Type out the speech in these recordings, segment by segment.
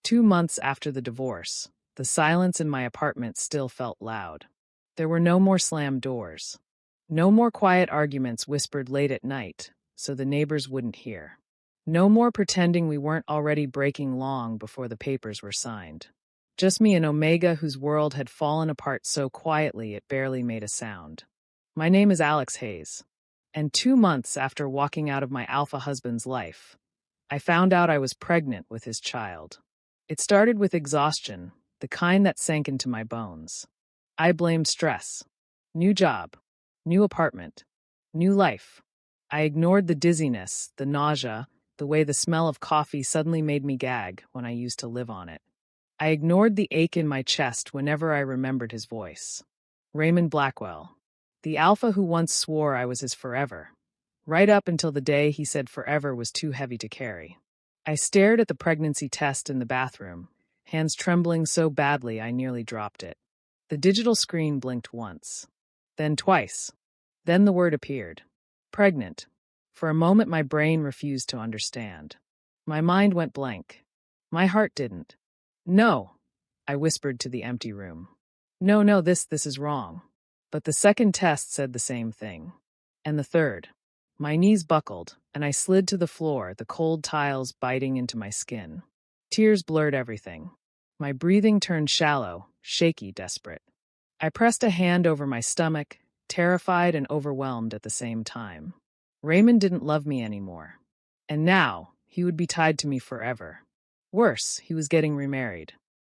2 months after the divorce, the silence in my apartment still felt loud. There were no more slammed doors. No more quiet arguments whispered late at night, so the neighbors wouldn't hear. No more pretending we weren't already breaking long before the papers were signed. Just me and Omega, whose world had fallen apart so quietly it barely made a sound. My name is Alex Hayes, and 2 months after walking out of my alpha husband's life, I found out I was pregnant with his child. It started with exhaustion, the kind that sank into my bones. I blamed stress. New job, new apartment, new life. I ignored the dizziness, the nausea, the way the smell of coffee suddenly made me gag when I used to live on it. I ignored the ache in my chest whenever I remembered his voice. Raymond Blackwell, the alpha who once swore I was his forever, right up until the day he said forever was too heavy to carry. I stared at the pregnancy test in the bathroom, hands trembling so badly I nearly dropped it. The digital screen blinked once, then twice. Then the word appeared. Pregnant. For a moment my brain refused to understand. My mind went blank. My heart didn't. No, I whispered to the empty room. No, this is wrong. But the second test said the same thing. And the third. My knees buckled, and I slid to the floor, the cold tiles biting into my skin. Tears blurred everything. My breathing turned shallow, shaky, desperate. I pressed a hand over my stomach, terrified and overwhelmed at the same time. Raymond didn't love me anymore. And now, he would be tied to me forever. Worse, he was getting remarried.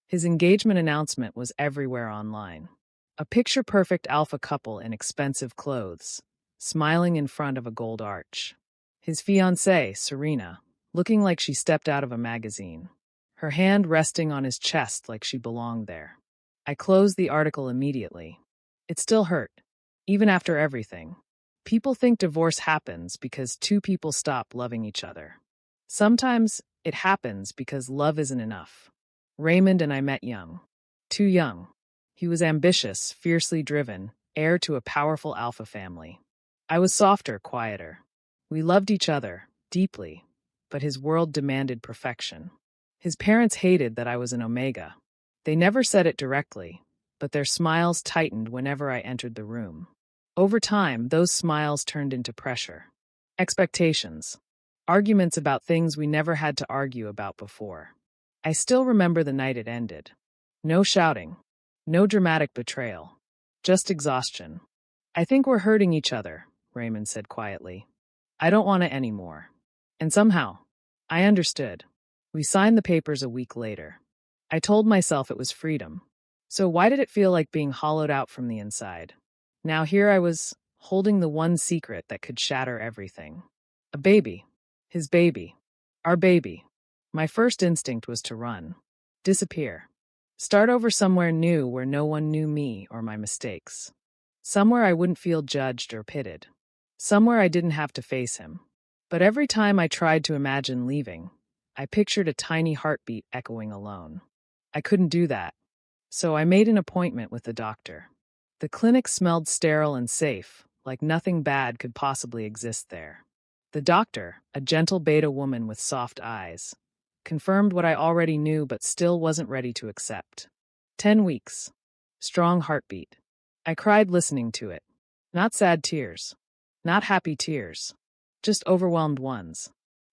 His engagement announcement was everywhere online. A picture-perfect alpha couple in expensive clothes, smiling in front of a gold arch. His fiancée, Serena, looking like she stepped out of a magazine, her hand resting on his chest like she belonged there. I closed the article immediately. It still hurt, even after everything. People think divorce happens because two people stop loving each other. Sometimes it happens because love isn't enough. Raymond and I met young. Too young. He was ambitious, fiercely driven, heir to a powerful alpha family. I was softer, quieter. We loved each other, deeply, but his world demanded perfection. His parents hated that I was an Omega. They never said it directly, but their smiles tightened whenever I entered the room. Over time, those smiles turned into pressure. Expectations. Arguments about things we never had to argue about before. I still remember the night it ended. No shouting. No dramatic betrayal. Just exhaustion. I think we're hurting each other, Raymond said quietly. I don't want it anymore. And somehow, I understood. We signed the papers a week later. I told myself it was freedom. So why did it feel like being hollowed out from the inside? Now here I was, holding the one secret that could shatter everything. A baby. His baby. Our baby. My first instinct was to run. Disappear. Start over somewhere new where no one knew me or my mistakes. Somewhere I wouldn't feel judged or pitted. Somewhere I didn't have to face him. But every time I tried to imagine leaving, I pictured a tiny heartbeat echoing alone. I couldn't do that. So I made an appointment with the doctor. The clinic smelled sterile and safe, like nothing bad could possibly exist there. The doctor, a gentle beta woman with soft eyes, confirmed what I already knew but still wasn't ready to accept. 10 weeks. Strong heartbeat. I cried listening to it. Not sad tears. Not happy tears. Just overwhelmed ones.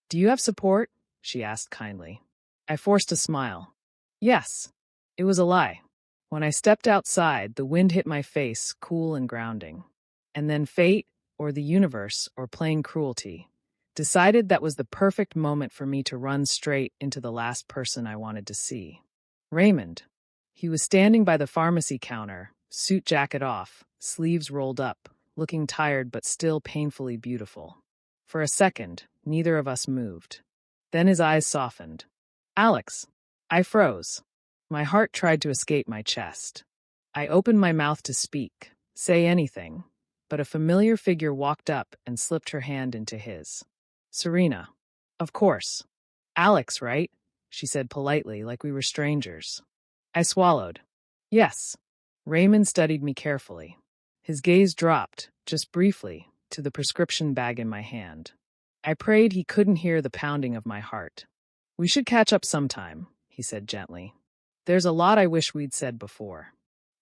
Do you have support? She asked kindly. I forced a smile. Yes. It was a lie. When I stepped outside, the wind hit my face, cool and grounding. And then fate, or the universe, or plain cruelty, decided that was the perfect moment for me to run straight into the last person I wanted to see. Raymond. He was standing by the pharmacy counter, suit jacket off, sleeves rolled up, looking tired but still painfully beautiful. For a second, neither of us moved. Then his eyes softened. Alex. I froze. My heart tried to escape my chest. I opened my mouth to speak, say anything, but a familiar figure walked up and slipped her hand into his. Serena. Of course. Alex, right? She said politely, like we were strangers. I swallowed. Yes. Raymond studied me carefully. His gaze dropped, just briefly, to the prescription bag in my hand. I prayed he couldn't hear the pounding of my heart. We should catch up sometime, he said gently. There's a lot I wish we'd said before.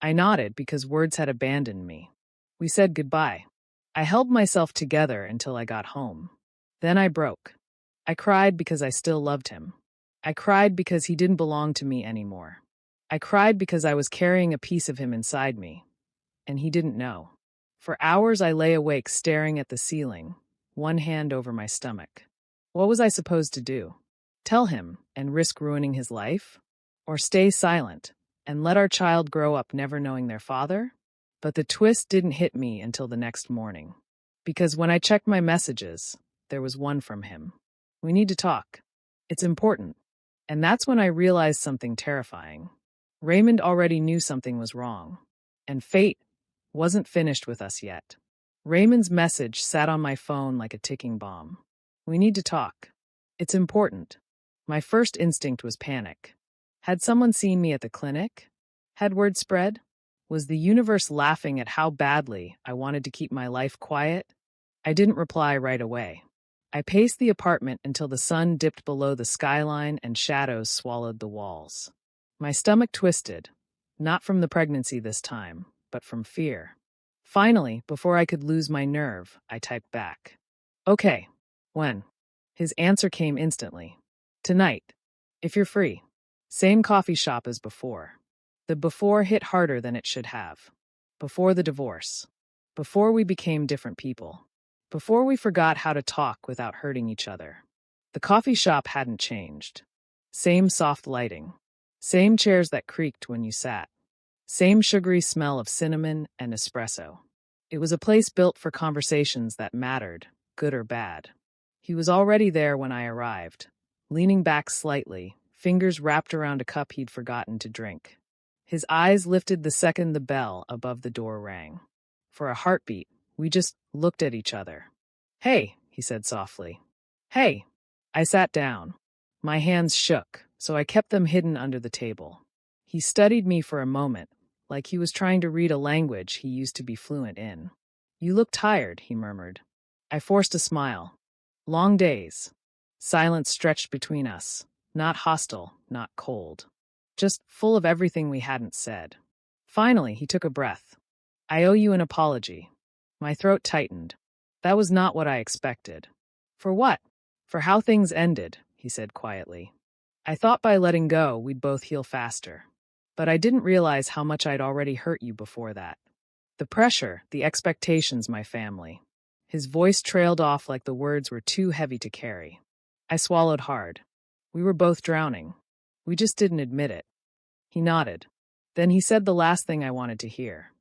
I nodded because words had abandoned me. We said goodbye. I held myself together until I got home. Then I broke. I cried because I still loved him. I cried because he didn't belong to me anymore. I cried because I was carrying a piece of him inside me, and he didn't know. For hours I lay awake staring at the ceiling, one hand over my stomach. What was I supposed to do? Tell him and risk ruining his life? Or stay silent and let our child grow up never knowing their father? But the twist didn't hit me until the next morning. Because when I checked my messages, there was one from him. We need to talk. It's important. And that's when I realized something terrifying. Raymond already knew something was wrong. And fate wasn't finished with us yet. Raymond's message sat on my phone like a ticking bomb. We need to talk. It's important. My first instinct was panic. Had someone seen me at the clinic? Had word spread? Was the universe laughing at how badly I wanted to keep my life quiet? I didn't reply right away. I paced the apartment until the sun dipped below the skyline and shadows swallowed the walls. My stomach twisted, not from the pregnancy this time, but from fear. Finally, before I could lose my nerve, I typed back. Okay. When? His answer came instantly. Tonight. If you're free. Same coffee shop as before. The before hit harder than it should have. Before the divorce. Before we became different people. Before we forgot how to talk without hurting each other. The coffee shop hadn't changed. Same soft lighting. Same chairs that creaked when you sat. Same sugary smell of cinnamon and espresso. It was a place built for conversations that mattered, good or bad. He was already there when I arrived, leaning back slightly, fingers wrapped around a cup he'd forgotten to drink. His eyes lifted the second the bell above the door rang. For a heartbeat, we just looked at each other. Hey, he said softly. Hey. I sat down. My hands shook, so I kept them hidden under the table. He studied me for a moment, like he was trying to read a language he used to be fluent in. You look tired, he murmured. I forced a smile. Long days. Silence stretched between us, not hostile, not cold. Just full of everything we hadn't said. Finally, he took a breath. I owe you an apology. My throat tightened. That was not what I expected. For what? For how things ended, he said quietly. I thought by letting go, we'd both heal faster. But I didn't realize how much I'd already hurt you before that. The pressure, the expectations, my family. His voice trailed off like the words were too heavy to carry. I swallowed hard. We were both drowning. We just didn't admit it. He nodded. Then he said the last thing I wanted to hear.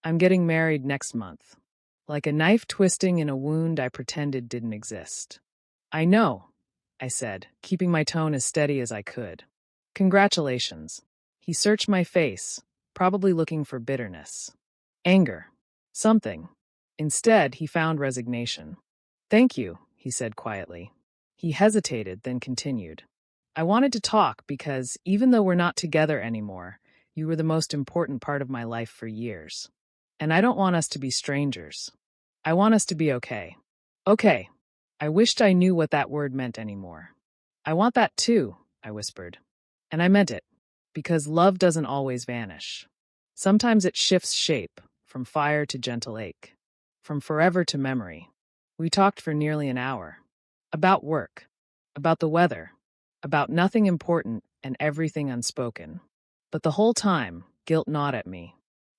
I'm getting married next month. Like a knife twisting in a wound I pretended didn't exist. I know, I said, keeping my tone as steady as I could. Congratulations. He searched my face, probably looking for bitterness. Anger. Something. Instead, he found resignation. Thank you, he said quietly. He hesitated, then continued. I wanted to talk because, even though we're not together anymore, you were the most important part of my life for years. And I don't want us to be strangers. I want us to be okay. Okay. I wished I knew what that word meant anymore. I want that too, I whispered. And I meant it. Because love doesn't always vanish. Sometimes it shifts shape, from fire to gentle ache. From forever to memory. We talked for nearly an hour. About work. About the weather. About nothing important and everything unspoken. But the whole time, guilt gnawed at me.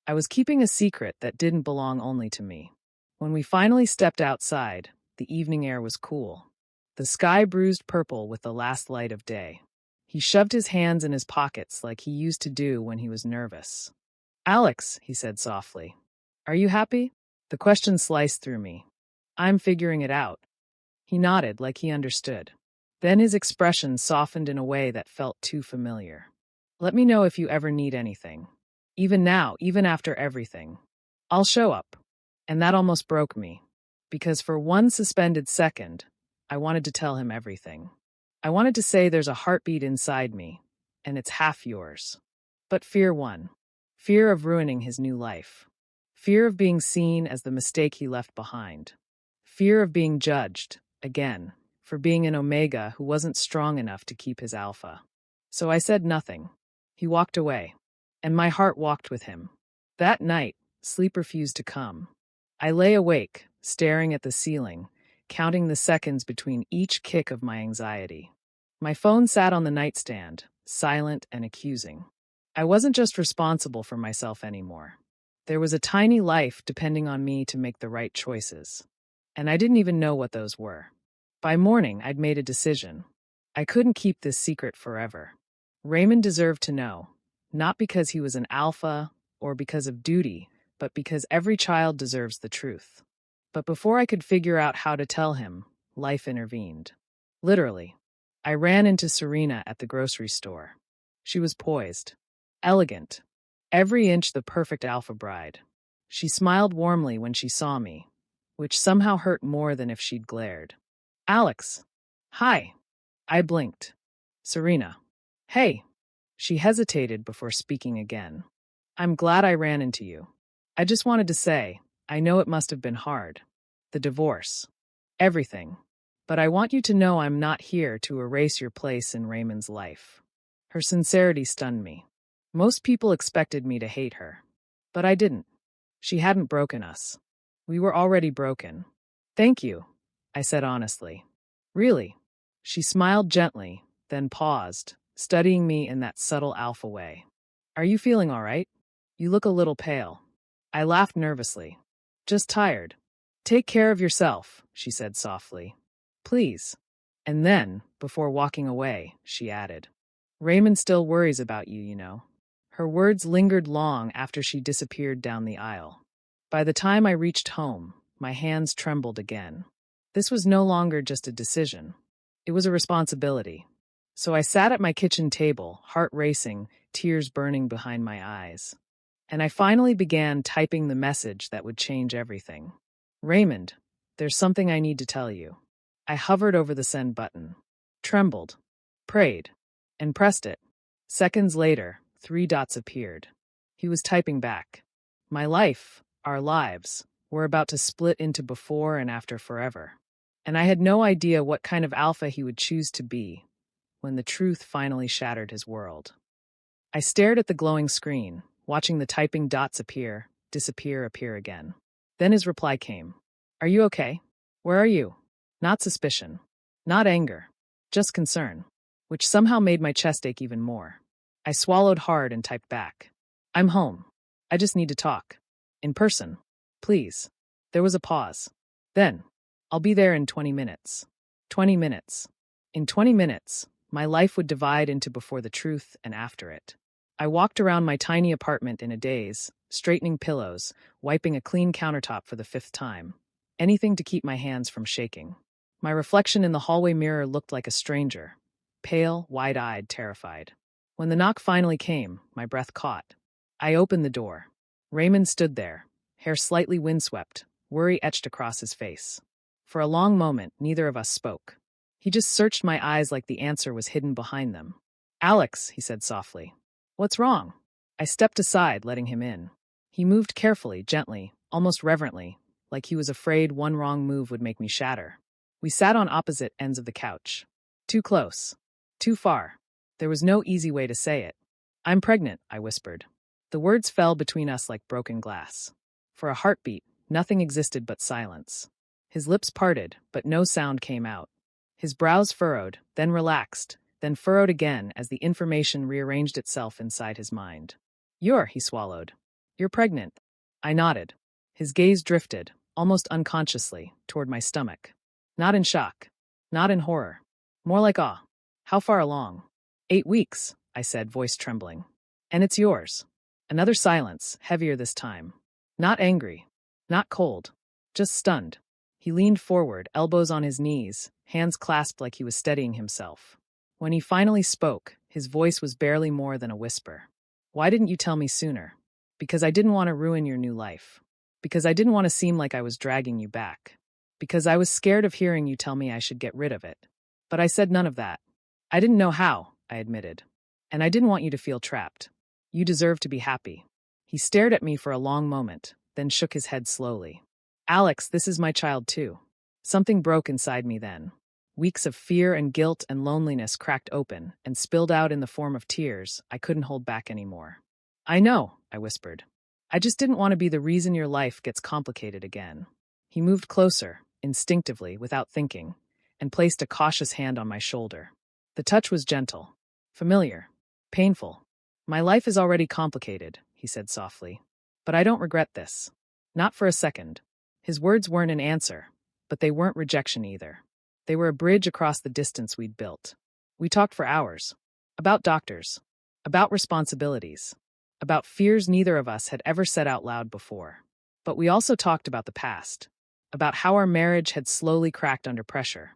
I was keeping a secret that didn't belong only to me. When we finally stepped outside, the evening air was cool. The sky bruised purple with the last light of day. He shoved his hands in his pockets like he used to do when he was nervous. Alex, he said softly. Are you happy? The question sliced through me. I'm figuring it out. He nodded like he understood. Then his expression softened in a way that felt too familiar. Let me know if you ever need anything. Even now, even after everything. I'll show up. And that almost broke me. Because for one suspended second, I wanted to tell him everything. I wanted to say there's a heartbeat inside me, and it's half yours. But fear won. Fear of ruining his new life. Fear of being seen as the mistake he left behind. Fear of being judged, again, for being an omega who wasn't strong enough to keep his alpha. So I said nothing. He walked away, and my heart walked with him. That night, sleep refused to come. I lay awake, staring at the ceiling, counting the seconds between each kick of my anxiety. My phone sat on the nightstand, silent and accusing. I wasn't just responsible for myself anymore. There was a tiny life depending on me to make the right choices. And I didn't even know what those were. By morning, I'd made a decision. I couldn't keep this secret forever. Raymond deserved to know, not because he was an alpha or because of duty, but because every child deserves the truth. But before I could figure out how to tell him, life intervened. Literally. I ran into Serena at the grocery store. She was poised, elegant, every inch the perfect alpha bride. She smiled warmly when she saw me, which somehow hurt more than if she'd glared. Alex. Hi. I blinked. Serena. Hey. She hesitated before speaking again. I'm glad I ran into you. I just wanted to say, I know it must have been hard. The divorce. Everything. But I want you to know I'm not here to erase your place in Raymond's life. Her sincerity stunned me. Most people expected me to hate her. But I didn't. She hadn't broken us. We were already broken. Thank you, I said honestly. Really? She smiled gently, then paused, studying me in that subtle alpha way. Are you feeling all right? You look a little pale. I laughed nervously. Just tired. Take care of yourself, she said softly. Please. And then, before walking away, she added, Raymond still worries about you, you know. Her words lingered long after she disappeared down the aisle. By the time I reached home, my hands trembled again. This was no longer just a decision. It was a responsibility. So I sat at my kitchen table, heart racing, tears burning behind my eyes. And I finally began typing the message that would change everything. Raymond, there's something I need to tell you. I hovered over the send button, trembled, prayed, and pressed it. Seconds later, 3 dots appeared. He was typing back. My life, our lives, were about to split into before and after forever. And I had no idea what kind of alpha he would choose to be when the truth finally shattered his world. I stared at the glowing screen, watching the typing dots appear, disappear, appear again. Then his reply came. Are you okay? Where are you? Not suspicion. Not anger. Just concern. Which somehow made my chest ache even more. I swallowed hard and typed back. I'm home. I just need to talk. In person. Please. There was a pause. Then. I'll be there in 20 minutes. 20 minutes. In 20 minutes, my life would divide into before the truth and after it. I walked around my tiny apartment in a daze, straightening pillows, wiping a clean countertop for the 5th time. Anything to keep my hands from shaking. My reflection in the hallway mirror looked like a stranger, pale, wide-eyed, terrified. When the knock finally came, my breath caught. I opened the door. Raymond stood there, hair slightly windswept, worry etched across his face. For a long moment, neither of us spoke. He just searched my eyes like the answer was hidden behind them. Alex, he said softly. What's wrong? I stepped aside, letting him in. He moved carefully, gently, almost reverently, like he was afraid one wrong move would make me shatter. We sat on opposite ends of the couch. Too close. Too far. There was no easy way to say it. I'm pregnant, I whispered. The words fell between us like broken glass. For a heartbeat, nothing existed but silence. His lips parted, but no sound came out. His brows furrowed, then relaxed, then furrowed again as the information rearranged itself inside his mind. He swallowed. You're pregnant. I nodded. His gaze drifted, almost unconsciously, toward my stomach. Not in shock. Not in horror. More like awe. How far along? 8 weeks, I said, voice trembling. And it's yours. Another silence, heavier this time. Not angry. Not cold. Just stunned. He leaned forward, elbows on his knees, hands clasped like he was steadying himself. When he finally spoke, his voice was barely more than a whisper. Why didn't you tell me sooner? Because I didn't want to ruin your new life. Because I didn't want to seem like I was dragging you back. Because I was scared of hearing you tell me I should get rid of it. But I said none of that. I didn't know how, I admitted. And I didn't want you to feel trapped. You deserve to be happy. He stared at me for a long moment, then shook his head slowly. Alex, this is my child too. Something broke inside me then. Weeks of fear and guilt and loneliness cracked open and spilled out in the form of tears I couldn't hold back anymore. "I know," I whispered. "I just didn't want to be the reason your life gets complicated again." He moved closer, instinctively, without thinking, and placed a cautious hand on my shoulder. The touch was gentle, familiar, painful. "My life is already complicated," he said softly. "But I don't regret this. Not for a second." His words weren't an answer, but they weren't rejection either. They were a bridge across the distance we'd built. We talked for hours. About doctors. About responsibilities. About fears neither of us had ever said out loud before. But we also talked about the past. About how our marriage had slowly cracked under pressure.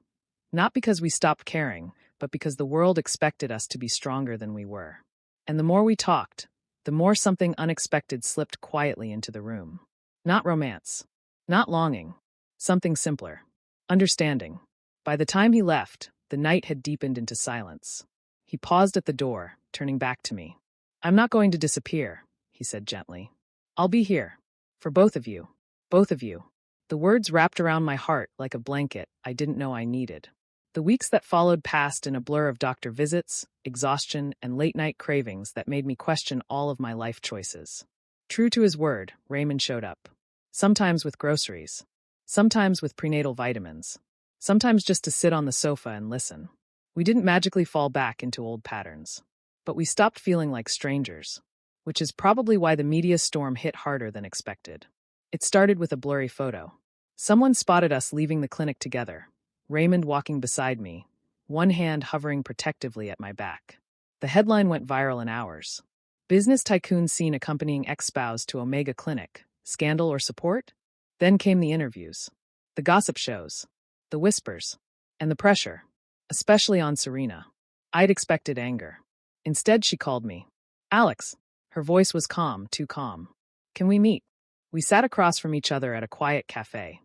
Not because we stopped caring, but because the world expected us to be stronger than we were. And the more we talked, the more something unexpected slipped quietly into the room. Not romance. Not longing. Something simpler. Understanding. By the time he left, the night had deepened into silence. He paused at the door, turning back to me. "I'm not going to disappear," he said gently. "I'll be here. For both of you. Both of you." The words wrapped around my heart like a blanket I didn't know I needed. The weeks that followed passed in a blur of doctor visits, exhaustion, and late-night cravings that made me question all of my life choices. True to his word, Raymond showed up. Sometimes with groceries. Sometimes with prenatal vitamins. Sometimes just to sit on the sofa and listen. We didn't magically fall back into old patterns. But we stopped feeling like strangers. Which is probably why the media storm hit harder than expected. It started with a blurry photo. Someone spotted us leaving the clinic together. Raymond walking beside me, one hand hovering protectively at my back. The headline went viral in hours. "Business tycoon seen accompanying ex-spouse to Omega Clinic. Scandal or support?" Then came the interviews. The gossip shows. The whispers. And the pressure. Especially on Serena. I'd expected anger. Instead, she called me. "Alex." Her voice was calm, too calm. "Can we meet?" We sat across from each other at a quiet cafe.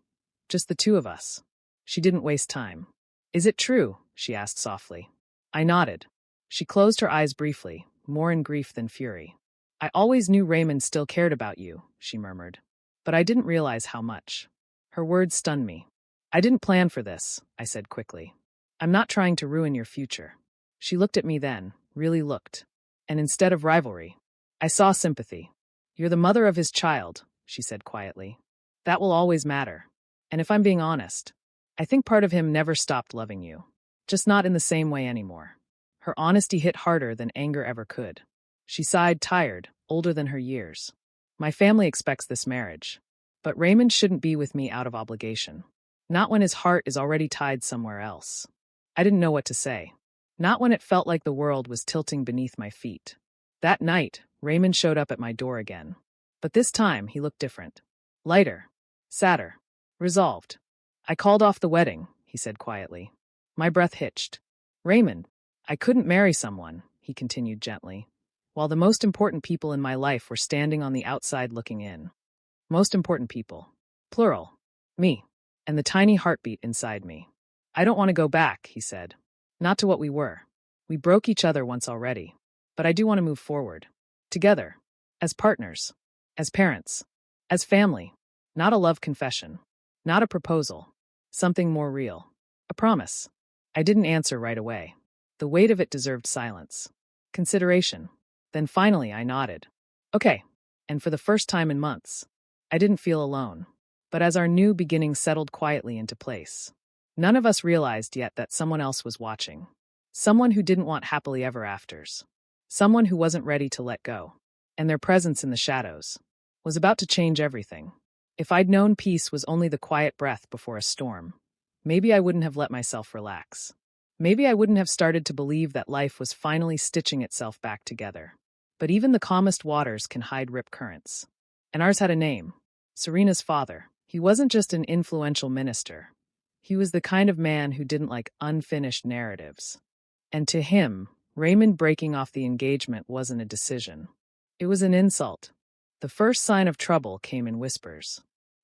Just the two of us. She didn't waste time. "Is it true?" she asked softly. I nodded. She closed her eyes briefly, more in grief than fury. "I always knew Raymond still cared about you," she murmured. "But I didn't realize how much." Her words stunned me. "I didn't plan for this," I said quickly. "I'm not trying to ruin your future." She looked at me then, really looked. And instead of rivalry, I saw sympathy. "You're the mother of his child," she said quietly. "That will always matter. And if I'm being honest, I think part of him never stopped loving you. Just not in the same way anymore." Her honesty hit harder than anger ever could. She sighed, tired, older than her years. "My family expects this marriage. But Raymond shouldn't be with me out of obligation. Not when his heart is already tied somewhere else." I didn't know what to say. Not when it felt like the world was tilting beneath my feet. That night, Raymond showed up at my door again. But this time, he looked different. Lighter. Sadder. Resolved. "I called off the wedding," he said quietly. My breath hitched. "Raymond, I couldn't marry someone," he continued gently, "while the most important people in my life were standing on the outside looking in. Most important people. Plural. Me. And the tiny heartbeat inside me. "I don't want to go back," he said. "Not to what we were. We broke each other once already. But I do want to move forward. Together. As partners. As parents. As family. Not a love confession. Not a proposal. Something more real. A promise." I didn't answer right away. The weight of it deserved silence. Consideration. Then finally I nodded. "Okay." And for the first time in months, I didn't feel alone. But as our new beginning settled quietly into place, none of us realized yet that someone else was watching. Someone who didn't want happily ever afters. Someone who wasn't ready to let go. And their presence in the shadows was about to change everything. If I'd known peace was only the quiet breath before a storm, maybe I wouldn't have let myself relax. Maybe I wouldn't have started to believe that life was finally stitching itself back together. But even the calmest waters can hide rip currents. And ours had a name. Serena's father. He wasn't just an influential minister. He was the kind of man who didn't like unfinished narratives. And to him, Raymond breaking off the engagement wasn't a decision. It was an insult. The first sign of trouble came in whispers.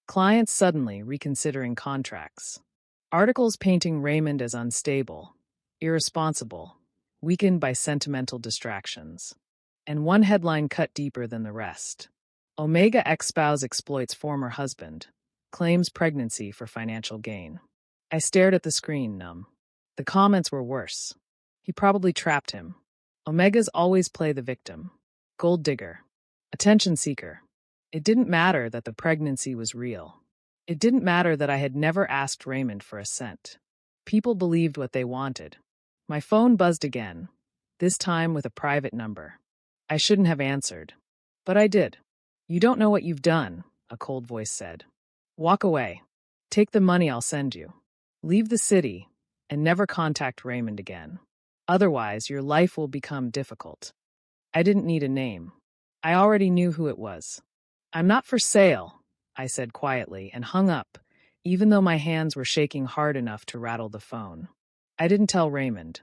Clients suddenly reconsidering contracts. Articles painting Raymond as unstable, irresponsible, weakened by sentimental distractions. And one headline cut deeper than the rest. Omega ex-spouse exploits former husband, claims pregnancy for financial gain. I stared at the screen, numb. The comments were worse. He probably trapped him. Omegas always play the victim. Gold digger. Attention seeker. It didn't matter that the pregnancy was real. It didn't matter that I had never asked Raymond for a cent. People believed what they wanted. My phone buzzed again, this time with a private number. I shouldn't have answered. But I did. You don't know what you've done, a cold voice said. Walk away. Take the money I'll send you. Leave the city, and never contact Raymond again. Otherwise, your life will become difficult. I didn't need a name. I already knew who it was. I'm not for sale, I said quietly and hung up, even though my hands were shaking hard enough to rattle the phone. I didn't tell Raymond.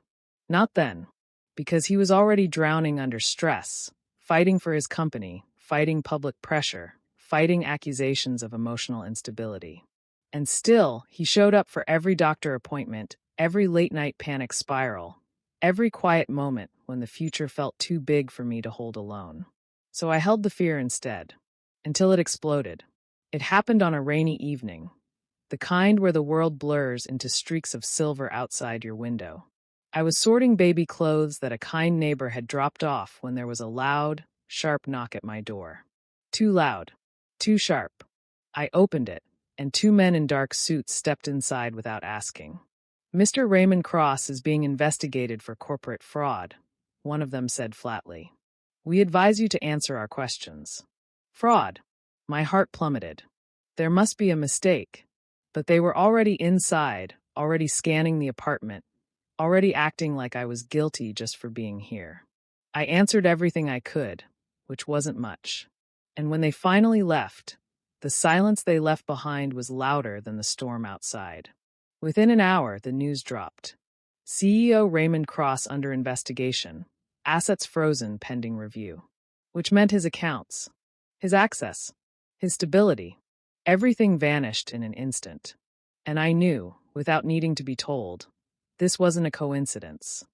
Not then, because he was already drowning under stress, fighting for his company, fighting public pressure, fighting accusations of emotional instability. And still, he showed up for every doctor appointment, every late-night panic spiral, every quiet moment when the future felt too big for me to hold alone. So I held the fear instead, until it exploded. It happened on a rainy evening, the kind where the world blurs into streaks of silver outside your window. I was sorting baby clothes that a kind neighbor had dropped off when there was a loud, sharp knock at my door. Too loud. Too sharp. I opened it, and two men in dark suits stepped inside without asking. Mr. Raymond Cross is being investigated for corporate fraud, one of them said flatly. We advise you to answer our questions. Fraud. My heart plummeted. There must be a mistake. But they were already inside, already scanning the apartment, already acting like I was guilty just for being here. I answered everything I could, which wasn't much. And when they finally left, the silence they left behind was louder than the storm outside. Within an hour, the news dropped. CEO Raymond Cross under investigation, assets frozen pending review. Which meant his accounts, his access, his stability. Everything vanished in an instant. And I knew, without needing to be told, this wasn't a coincidence.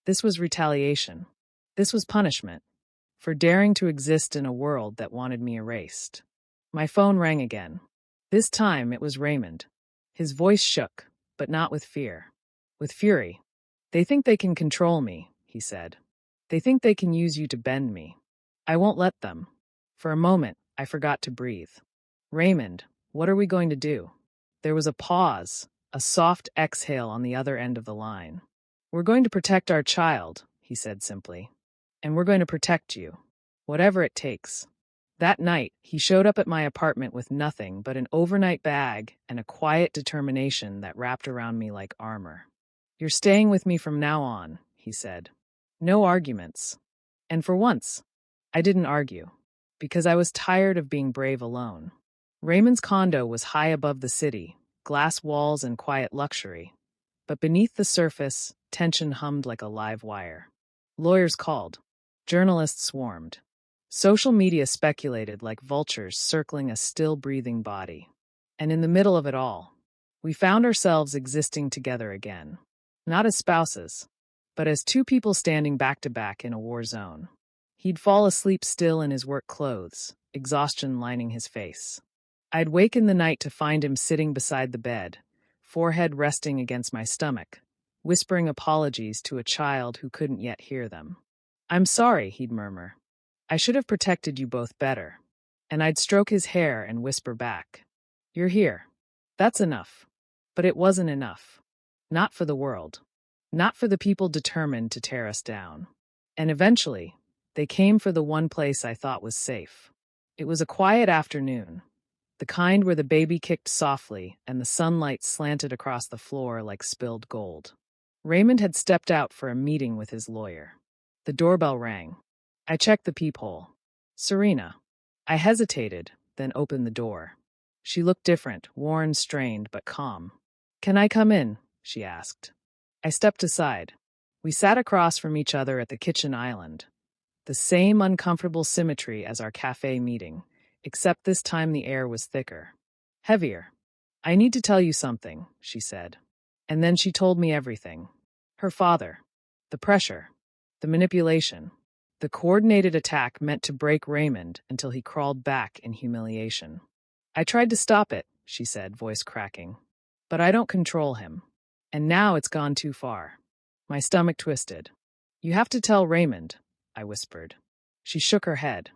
This was retaliation. This was punishment for daring to exist in a world that wanted me erased. My phone rang again. This time it was Raymond. His voice shook, but not with fear. With fury. They think they can control me, he said. They think they can use you to bend me. I won't let them. For a moment, I forgot to breathe. Raymond, what are we going to do? There was a pause, a soft exhale on the other end of the line. We're going to protect our child, he said simply. And we're going to protect you. Whatever it takes. That night, he showed up at my apartment with nothing but an overnight bag and a quiet determination that wrapped around me like armor. You're staying with me from now on, he said. No arguments. And for once, I didn't argue, because I was tired of being brave alone. Raymond's condo was high above the city, glass walls and quiet luxury. But beneath the surface, tension hummed like a live wire. Lawyers called. Journalists swarmed. Social media speculated like vultures circling a still-breathing body. And in the middle of it all, we found ourselves existing together again. Not as spouses, but as two people standing back to back in a war zone. He'd fall asleep still in his work clothes, exhaustion lining his face. I'd wake in the night to find him sitting beside the bed, forehead resting against my stomach, whispering apologies to a child who couldn't yet hear them. I'm sorry, he'd murmur. I should have protected you both better. And I'd stroke his hair and whisper back. You're here. That's enough. But it wasn't enough. Not for the world. Not for the people determined to tear us down. And eventually, they came for the one place I thought was safe. It was a quiet afternoon, the kind where the baby kicked softly and the sunlight slanted across the floor like spilled gold. Raymond had stepped out for a meeting with his lawyer. The doorbell rang. I checked the peephole. Serena. I hesitated, then opened the door. She looked different, worn, strained, but calm. Can I come in? She asked. I stepped aside. We sat across from each other at the kitchen island. The same uncomfortable symmetry as our cafe meeting, except this time the air was thicker. Heavier. I need to tell you something, she said. And then she told me everything. Her father. The pressure. The manipulation. The coordinated attack meant to break Raymond until he crawled back in humiliation. I tried to stop it, she said, voice cracking. But I don't control him. And now it's gone too far. My stomach twisted. You have to tell Raymond, I whispered. She shook her head.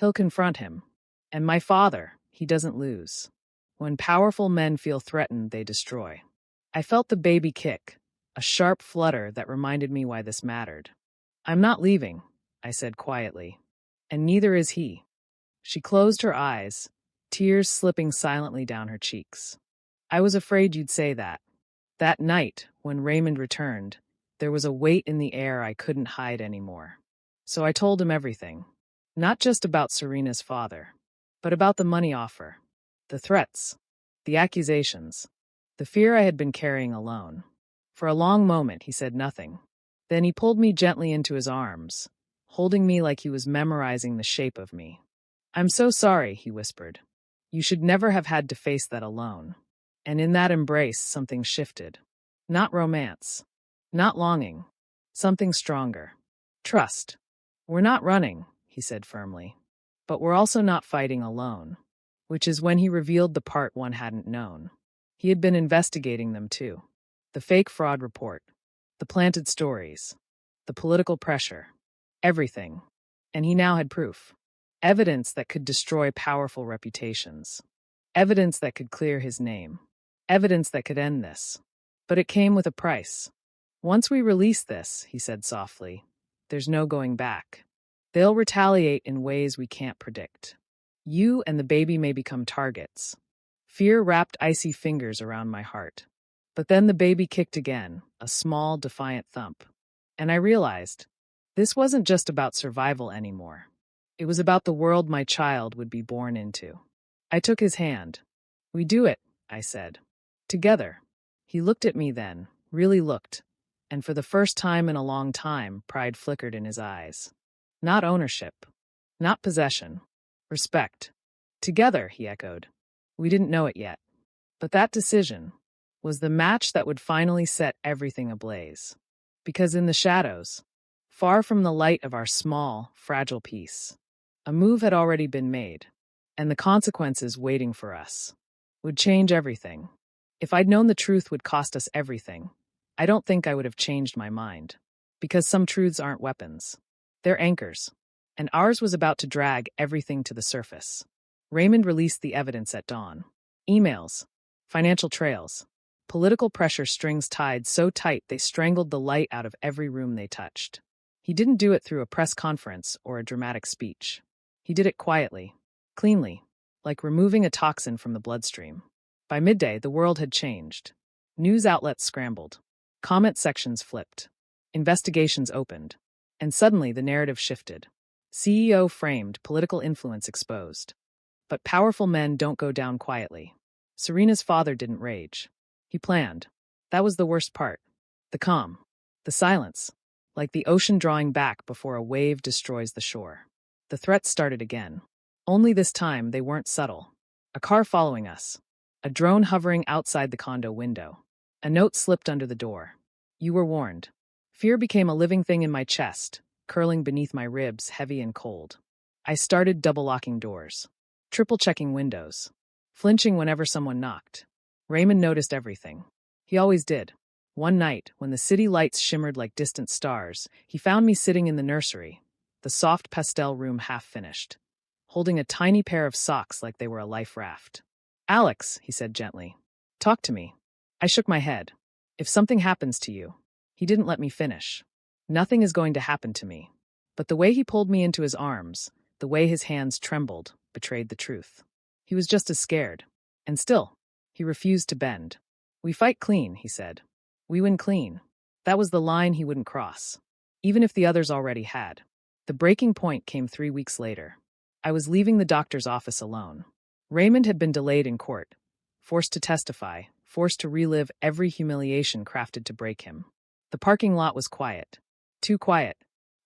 He'll confront him. And my father, he doesn't lose. When powerful men feel threatened, they destroy. I felt the baby kick, a sharp flutter that reminded me why this mattered. I'm not leaving, I said quietly. And neither is he. She closed her eyes, tears slipping silently down her cheeks. I was afraid you'd say that. That night, when Raymond returned, there was a weight in the air I couldn't hide anymore. So I told him everything. Not just about Serena's father, but about the money offer, the threats, the accusations, the fear I had been carrying alone. For a long moment, he said nothing. Then he pulled me gently into his arms, holding me like he was memorizing the shape of me. I'm so sorry, he whispered. You should never have had to face that alone. And in that embrace, something shifted. Not romance. Not longing. Something stronger. Trust. We're not running, he said firmly. But we're also not fighting alone. Which is when he revealed the part one hadn't known. He had been investigating them too. The fake fraud report. The planted stories. The political pressure. Everything. And he now had proof. Evidence that could destroy powerful reputations. Evidence that could clear his name. Evidence that could end this. But it came with a price. Once we release this, he said softly, there's no going back. They'll retaliate in ways we can't predict. You and the baby may become targets. Fear wrapped icy fingers around my heart. But then the baby kicked again, a small, defiant thump. And I realized, this wasn't just about survival anymore. It was about the world my child would be born into. I took his hand. We do it, I said. Together. He looked at me then, really looked. And for the first time in a long time, pride flickered in his eyes. Not ownership. Not possession. Respect. Together, he echoed. We didn't know it yet. But that decision was the match that would finally set everything ablaze. Because in the shadows, far from the light of our small, fragile peace, a move had already been made, and the consequences waiting for us would change everything. If I'd known the truth would cost us everything, I don't think I would have changed my mind. Because some truths aren't weapons. They're anchors. And ours was about to drag everything to the surface. Raymond released the evidence at dawn. Emails, financial trails, political pressure strings tied so tight they strangled the light out of every room they touched. He didn't do it through a press conference or a dramatic speech. He did it quietly, cleanly, like removing a toxin from the bloodstream. By midday, the world had changed. News outlets scrambled. Comment sections flipped. Investigations opened. And suddenly the narrative shifted. CEO framed, political influence exposed. But powerful men don't go down quietly. Serena's father didn't rage. He planned. That was the worst part. The calm. The silence. Like the ocean drawing back before a wave destroys the shore. The threats started again. Only this time they weren't subtle. A car following us. A drone hovering outside the condo window. A note slipped under the door. You were warned. Fear became a living thing in my chest, curling beneath my ribs, heavy and cold. I started double-locking doors. Triple-checking windows. Flinching whenever someone knocked. Raymond noticed everything. He always did. One night, when the city lights shimmered like distant stars, he found me sitting in the nursery, the soft pastel room half-finished, holding a tiny pair of socks like they were a life raft. Alex, he said gently, talk to me. I shook my head. If something happens to you, he didn't let me finish. Nothing is going to happen to me. But the way he pulled me into his arms, the way his hands trembled, betrayed the truth. He was just as scared. And still, he refused to bend. We fight clean, he said. We win clean. That was the line he wouldn't cross. Even if the others already had. The breaking point came 3 weeks later. I was leaving the doctor's office alone. Raymond had been delayed in court, forced to testify, forced to relive every humiliation crafted to break him. The parking lot was quiet. Too quiet.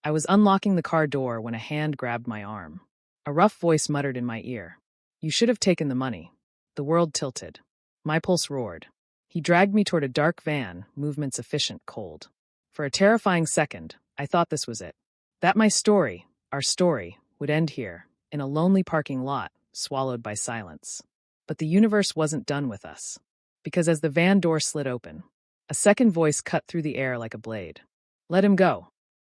I was unlocking the car door when a hand grabbed my arm. A rough voice muttered in my ear. You should have taken the money. The world tilted. My pulse roared. He dragged me toward a dark van, movements efficient, cold. For a terrifying second, I thought this was it. That my story, our story, would end here, in a lonely parking lot, swallowed by silence. But the universe wasn't done with us. Because as the van door slid open, A second voice cut through the air like a blade. Let him go.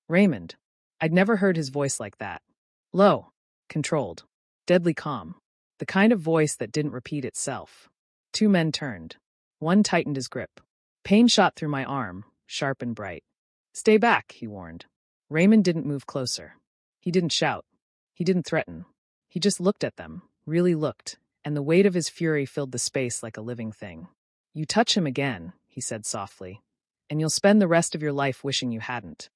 Raymond. I'd never heard his voice like that. Low, controlled, deadly calm. The kind of voice that didn't repeat itself. Two men turned. One tightened his grip. Pain shot through my arm, sharp and bright. Stay back, he warned. Raymond didn't move closer. He didn't shout. He didn't threaten. He just looked at them, really looked, and the weight of his fury filled the space like a living thing. You touch him again, he said softly, and you'll spend the rest of your life wishing you hadn't.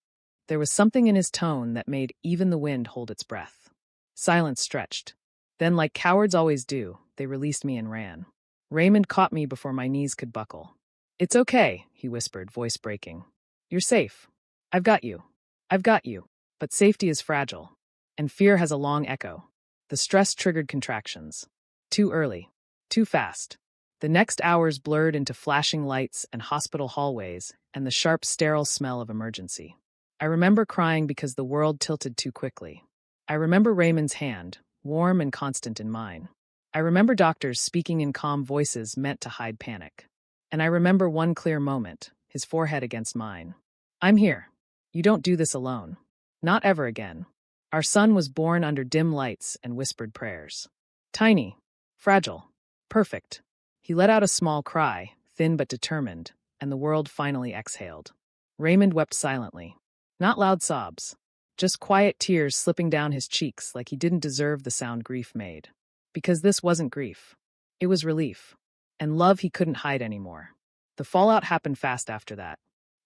There was something in his tone that made even the wind hold its breath. Silence stretched. Then, like cowards always do, they released me and ran. Raymond caught me before my knees could buckle. It's okay, he whispered, voice breaking. You're safe. I've got you. I've got you. But safety is fragile. And fear has a long echo. The stress triggered contractions. Too early. Too fast. The next hours blurred into flashing lights and hospital hallways and the sharp, sterile smell of emergency. I remember crying because the world tilted too quickly. I remember Raymond's hand, warm and constant in mine. I remember doctors speaking in calm voices meant to hide panic. And I remember one clear moment, his forehead against mine. I'm here. You don't do this alone. Not ever again. Our son was born under dim lights and whispered prayers. Tiny, fragile, perfect. He let out a small cry, thin but determined, and the world finally exhaled. Raymond wept silently. Not loud sobs. Just quiet tears slipping down his cheeks like he didn't deserve the sound grief made. Because this wasn't grief. It was relief. And love he couldn't hide anymore. The fallout happened fast after that.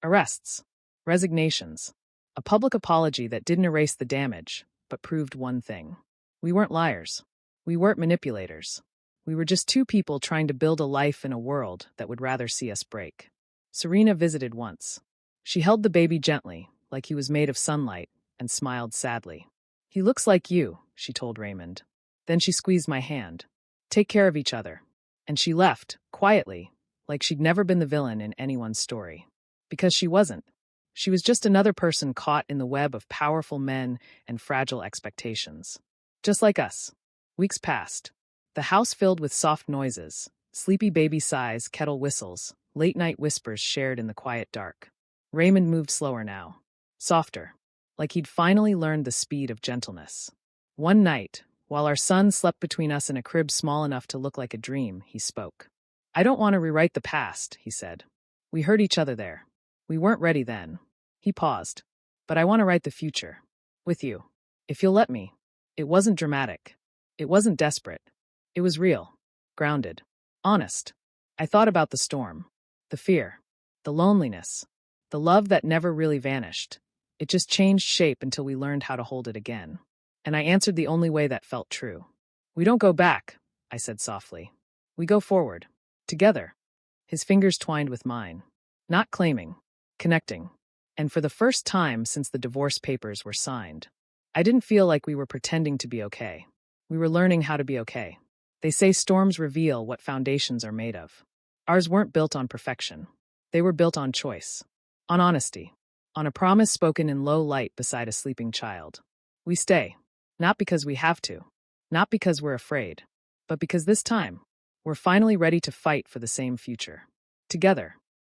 Arrests. Resignations. A public apology that didn't erase the damage, but proved one thing. We weren't liars. We weren't manipulators. We were just two people trying to build a life in a world that would rather see us break. Serena visited once. She held the baby gently, like he was made of sunlight, and smiled sadly. He looks like you, she told Raymond. Then she squeezed my hand. Take care of each other. And she left, quietly, like she'd never been the villain in anyone's story. Because she wasn't. She was just another person caught in the web of powerful men and fragile expectations. Just like us. Weeks passed. The house filled with soft noises, sleepy baby sighs, kettle whistles, late-night whispers shared in the quiet dark. Raymond moved slower now. Softer. Like he'd finally learned the speed of gentleness. One night, while our son slept between us in a crib small enough to look like a dream, he spoke. I don't want to rewrite the past, he said. We hurt each other there. We weren't ready then. He paused. But I want to write the future. With you. If you'll let me. It wasn't dramatic. It wasn't desperate. It was real. Grounded. Honest. I thought about the storm. The fear. The loneliness. The love that never really vanished. It just changed shape until we learned how to hold it again. And I answered the only way that felt true. We don't go back, I said softly. We go forward. Together. His fingers twined with mine. Not claiming. Connecting. And for the first time since the divorce papers were signed, I didn't feel like we were pretending to be okay. We were learning how to be okay. They say storms reveal what foundations are made of. Ours weren't built on perfection. They were built on choice. On honesty. On a promise spoken in low light beside a sleeping child. We stay. Not because we have to. Not because we're afraid. But because this time, we're finally ready to fight for the same future. Together.